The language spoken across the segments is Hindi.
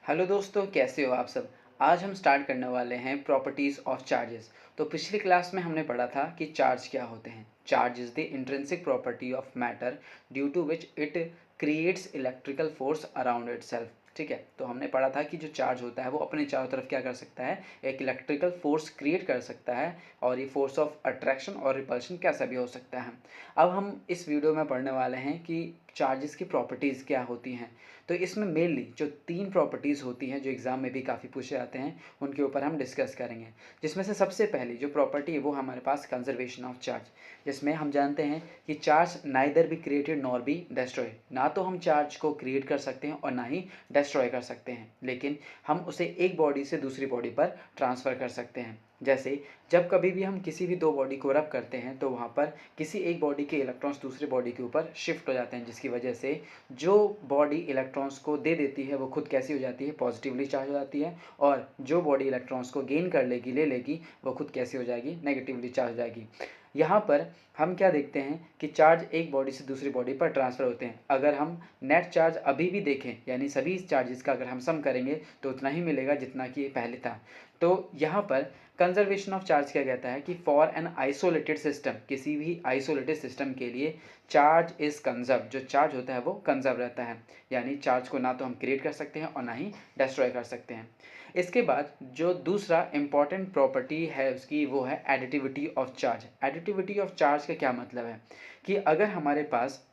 हेलो दोस्तों, कैसे हो आप सब। आज हम स्टार्ट करने वाले हैं प्रॉपर्टीज़ ऑफ चार्जेस। तो पिछली क्लास में हमने पढ़ा था कि चार्ज क्या होते हैं। Charge is the intrinsic property of matter due to which it creates electrical force around itself. ठीक है, तो हमने पढ़ा था कि जो चार्ज होता है वो अपने चारों तरफ क्या कर सकता है, एक इलेक्ट्रिकल फोर्स क्रिएट कर सकता है, और ये फोर्स ऑफ अट्रैक्शन और रिपल्शन कैसा भी हो सकता है। अब हम इस वीडियो में पढ़ने वाले हैं कि चार्जेस की प्रॉपर्टीज़ क्या होती हैं। तो इसमें मेनली जो 3 प्रॉपर्टीज़ होती हैं जो एग्ज़ाम में भी काफ़ी पूछे जाते हैं, उनके ऊपर हम डिस्कस करेंगे। जिसमें से सबसे पहली जो प्रॉपर्टी है वो हमारे पास कंजर्वेशन ऑफ चार्ज, जिसमें हम जानते हैं कि charge neither be created nor be destroy. ना तो हम चार्ज को क्रिएट कर सकते हैं और ना ही डिस्ट्रॉय कर सकते हैं, लेकिन हम उसे एक बॉडी से दूसरी बॉडी पर ट्रांसफ़र कर सकते हैं। जैसे जब कभी भी हम किसी भी 2 बॉडी को रब करते हैं तो वहाँ पर किसी एक बॉडी के इलेक्ट्रॉन्स दूसरी बॉडी के ऊपर शिफ्ट हो जाते हैं, जिसकी वजह से जो बॉडी इलेक्ट्रॉन्स को दे देती है वो खुद कैसी हो जाती है, पॉजिटिवली चार्ज हो जाती है, और जो बॉडी इलेक्ट्रॉन्स को गेन कर लेगी, ले लेगी, वो खुद कैसी हो जाएगी, नेगेटिवली चार्ज हो जाएगी। यहाँ पर हम क्या देखते हैं कि चार्ज एक बॉडी से दूसरी बॉडी पर ट्रांसफ़र होते हैं। अगर हम नेट चार्ज अभी भी देखें, यानी सभी चार्जेस का अगर हम सम करेंगे तो उतना ही मिलेगा जितना कि पहले था। तो यहाँ पर कंजर्वेशन ऑफ चार्ज क्या कहता है कि फॉर एन आइसोलेटेड सिस्टम, किसी भी आइसोलेटेड सिस्टम के लिए चार्ज इज़ कंजर्व, जो चार्ज होता है वो कंजर्व रहता है। यानी चार्ज को ना तो हम क्रिएट कर सकते हैं और ना ही डिस्ट्रॉय कर सकते हैं। इसके बाद जो दूसरा इंपॉर्टेंट प्रॉपर्टी है उसकी, वो है additivity of charge. Additivity of charge का क्या मतलब है कि अगर हमारे पास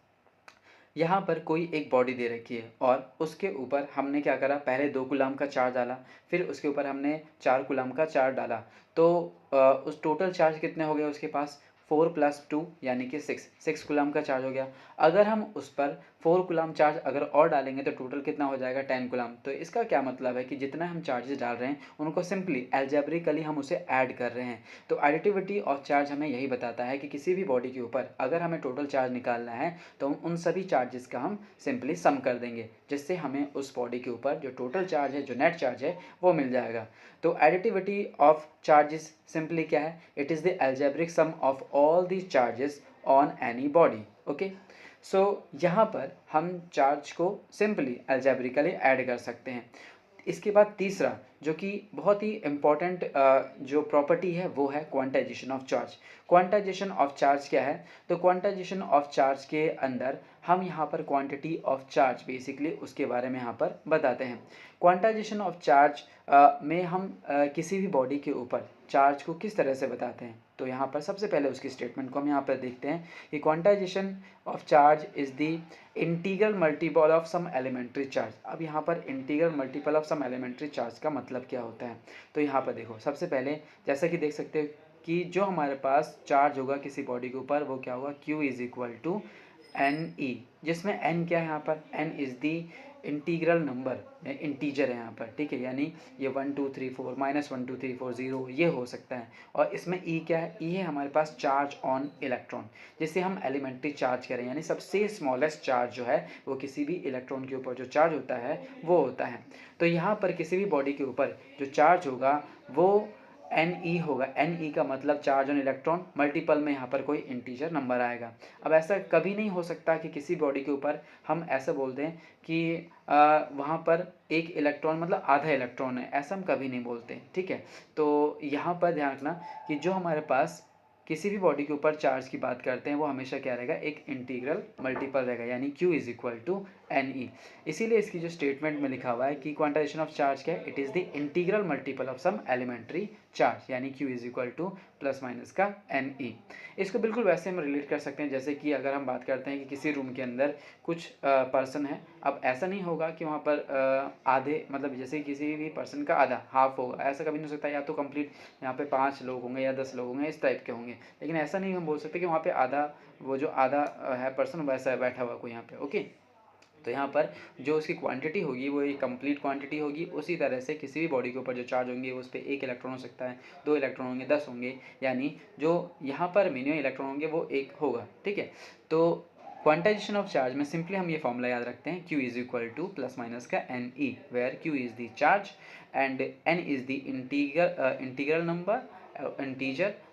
यहाँ पर कोई एक बॉडी दे रखी है और उसके ऊपर हमने क्या करा, पहले 2 कूलम का चार्ज डाला, फिर उसके ऊपर हमने 4 कूलम का चार्ज डाला, तो उस टोटल चार्ज कितने हो गए उसके पास, 4 + 2 यानी कि 6 कूलम का चार्ज हो गया। अगर हम उस पर 4 कूलम चार्ज अगर और डालेंगे तो टोटल कितना हो जाएगा, 10 कूलम। तो इसका क्या मतलब है कि जितना हम चार्जेस डाल रहे हैं उनको सिंपली एल्जेब्रिकली हम उसे ऐड कर रहे हैं। तो एडिटिविटी ऑफ चार्ज हमें यही बताता है कि किसी भी बॉडी के ऊपर अगर हमें टोटल चार्ज निकालना है तो हम उन सभी चार्जेस का हम सिंपली सम कर देंगे, जिससे हमें उस बॉडी के ऊपर जो टोटल चार्ज है, जो नेट चार्ज है, वो मिल जाएगा। तो एडिटिविटी ऑफ चार्जेस सिंपली क्या है, it is the algebraic sum of all the charges on any body. Okay, so यहाँ पर हम चार्ज को सिंपली एल्जेब्रिकली ऐड कर सकते हैं। इसके बाद तीसरा जो कि बहुत ही इम्पॉर्टेंट जो प्रॉपर्टी है वो है quantization of charge. Quantization of charge क्या है, तो क्वांटाइजेशन ऑफ चार्ज के अंदर हम यहाँ पर क्वांटिटी ऑफ चार्ज बेसिकली उसके बारे में यहाँ पर बताते हैं। क्वांटाइजेशन ऑफ चार्ज में हम किसी भी बॉडी के ऊपर चार्ज को किस तरह से बताते हैं, तो यहाँ पर सबसे पहले उसकी स्टेटमेंट को हम यहाँ पर देखते हैं कि quantization of charge is the integral multiple of some elementary charge. अब यहाँ पर integral multiple of some elementary charge का मतलब क्या होता है, तो यहाँ पर देखो, सबसे पहले जैसा कि देख सकते हो कि जो हमारे पास चार्ज होगा किसी बॉडी के ऊपर वो क्या होगा, Q is equal to n e, जिसमें n क्या है, यहाँ पर n is the integral number, integer है यहाँ पर, ठीक है। यानी ये 1 2 3 4 -1 2 3 4 0 ये हो सकता है। और इसमें e क्या है, e है हमारे पास चार्ज ऑन इलेक्ट्रॉन, जिसे हम एलिमेंट्री चार्ज करें, यानी सबसे स्मॉलेस्ट चार्ज जो है वो किसी भी इलेक्ट्रॉन के ऊपर जो चार्ज होता है वो होता है। तो यहाँ पर किसी भी बॉडी के ऊपर जो चार्ज होगा वो एन ई होगा। एन ई का मतलब चार्ज ऑन इलेक्ट्रॉन, मल्टीपल में यहाँ पर कोई इंटीजर नंबर आएगा। अब ऐसा कभी नहीं हो सकता कि किसी बॉडी के ऊपर हम ऐसा बोल दें कि वहाँ पर एक इलेक्ट्रॉन मतलब आधा इलेक्ट्रॉन है, ऐसा हम कभी नहीं बोलते, ठीक है। तो यहाँ पर ध्यान रखना कि जो हमारे पास किसी भी बॉडी के ऊपर चार्ज की बात करते हैं वो हमेशा क्या रहेगा, एक इंटीग्रल मल्टीपल रहेगा, यानी Q is equal to n e. इसीलिए इसकी जो स्टेटमेंट में लिखा हुआ है कि क्वांटाइजेशन ऑफ चार्ज क्या है, it is the integral multiple of some elementary charge, यानी Q is equal to plus minus का एन ई। इसको बिल्कुल वैसे हम रिलेट कर सकते हैं जैसे कि अगर हम बात करते हैं कि किसी रूम के अंदर कुछ पर्सन है। अब ऐसा नहीं होगा कि वहाँ पर आधे, मतलब जैसे किसी भी पर्सन का आधा हाफ होगा, ऐसा कभी नहीं हो सकता। या तो कंप्लीट यहाँ पे 5 लोग होंगे या 10 लोग होंगे, इस टाइप के होंगे, लेकिन ऐसा नहीं हम बोल सकते कि वहाँ पे आधा, वो जो आधा है पर्सन वैसा बैठा हुआ कोई यहाँ पे। ओके, तो यहाँ पर जो उसकी क्वांटिटी होगी वो एक कंप्लीट क्वांटिटी होगी। उसी तरह से किसी भी बॉडी के ऊपर जो चार्ज होंगे उस पर 1 इलेक्ट्रॉन हो सकता है, 2 इलेक्ट्रॉन होंगे, 10 होंगे, यानी जो यहाँ पर मिनिमम इलेक्ट्रॉन होंगे वो 1 होगा, ठीक है। तो क्वांटाइजेशन ऑफ चार्ज में सिंपली हम ये फॉर्मूला याद रखते हैं, Q is equal to plus minus का n e, where Q is the charge and n is the integral number, integer,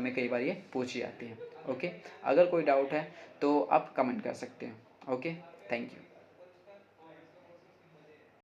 exam में कई बार ये पूछी जाती है। ओके, अगर कोई डाउट है तो आप कमेंट कर सकते हैं। Okay, thank you.